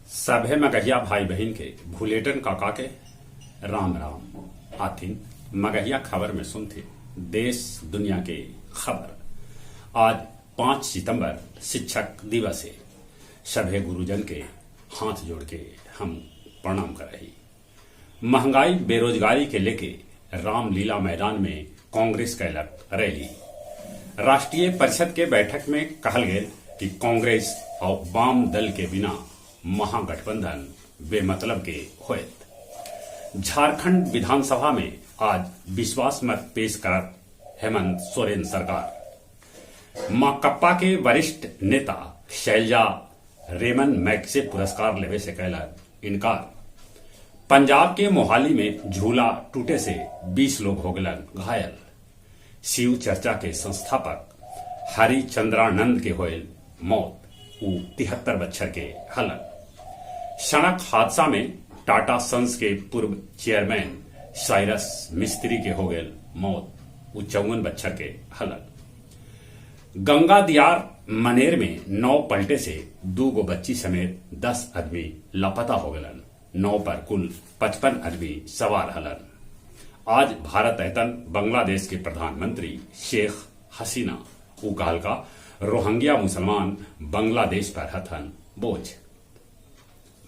सभे मगहिया भाई बहन के भूलेटन काका के राम राम आथिन मगहिया खबर में सुनते देश दुनिया के खबर। आज 5 सितंबर शिक्षक दिवस है। सभे गुरुजन के हाथ जोड़ के हम प्रणाम कर रही। महंगाई बेरोजगारी के लेके रामलीला मैदान में कांग्रेस कैलक रैली। राष्ट्रीय परिषद के बैठक में कहल गए कि कांग्रेस और वाम दल के बिना महागठबंधन बेमतलब के होयत। झारखंड विधानसभा में आज विश्वास मत पेश कर हेमंत सोरेन सरकार। माकपा के वरिष्ठ नेता शैलजा रेमन मैग्से पुरस्कार लेवे से कैलक इनकार। पंजाब के मोहाली में झूला टूटे से 20 लोग हो गलन घायल। शिव चर्चा के संस्थापक हरिचंद्रानंद के होयल मौत, 73 बच्चर के हलन। सड़क हादसा में टाटा सन्स के पूर्व चेयरमैन साइरस मिस्त्री के हो गए मौत, 54 बच्चर के हलन। गंगा दियार मनेर में 9 पलटे से 2 गो बच्ची समेत 10 आदमी लापता हो गलन। 9 पर कुल 55 आदमी सवार हलन। आज भारत एतन बांग्लादेश के प्रधानमंत्री शेख हसीना कहल का रोहिंग्या मुसलमान बांग्लादेश पर हथन बोझ।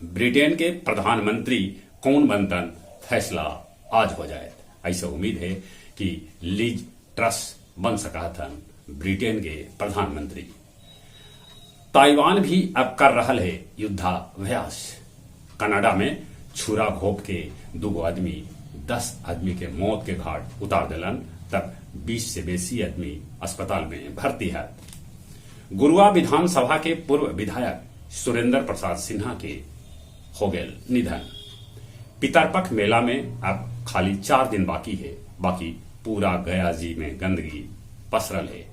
ब्रिटेन के प्रधानमंत्री कौन बनतन फैसला आज हो जाए। ऐसा उम्मीद है कि लीज ट्रस बन सका हथन ब्रिटेन के प्रधानमंत्री। ताइवान भी अब कर रहा है युद्धाभ्यास। कनाडा में छुरा घोप के 2 आदमी 10 आदमी के मौत के घाट उतार दिलन, तब 20 से बेसी आदमी अस्पताल में भर्ती है। गुरुआ विधानसभा के पूर्व विधायक सुरेंद्र प्रसाद सिन्हा के हो गए निधन। पितरपक्ष मेला में अब खाली 4 दिन बाकी है। बाकी पूरा गया जी में गंदगी पसरल है,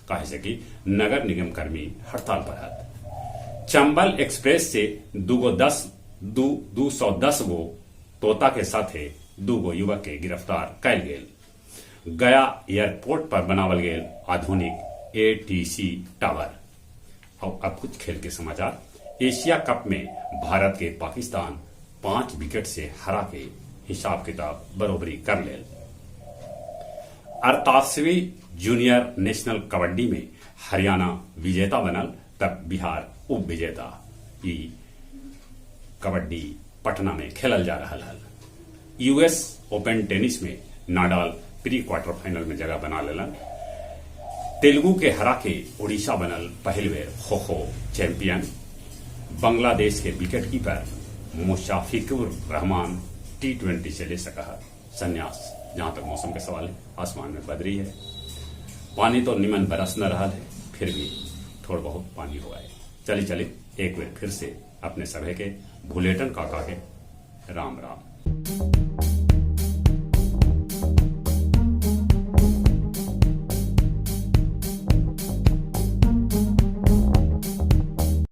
कहे से कि नगर निगम कर्मी हड़ताल पर है। चंबल एक्सप्रेस से 210 गो तोता के साथ 2 गो युवक के गिरफ्तार कैल गेल। गया एयरपोर्ट पर बनावल गेल आधुनिक एटीसी टावर। और अब कुछ खेल के समाचार। एशिया कप में भारत के पाकिस्तान 5 विकेट से हरा के हिसाब किताब बरोबरी कर ले। 88वीं जूनियर नेशनल कबड्डी में हरियाणा विजेता बनल, तब बिहार उप विजेता। कबड्डी पटना में खेलल जा रहा है। यूएस ओपन टेनिस में नाडाल प्री क्वार्टर फाइनल में जगह बना लेलन। तेलुगु के हरा के ओडिशा बनल पहल बेर खो-खो चैंपियन। बांग्लादेश के विकेट कीपर मुशाफिकुर रहमान T20 से ले सका है संन्यास। जहां तक मौसम के सवाल है, आसमान में बदरी है। पानी तो निमन बरस न रहा है, फिर भी थोड़ा बहुत पानी हुआ है। चलिए एक बार फिर से अपने सभे के भूलेटन काका के राम राम।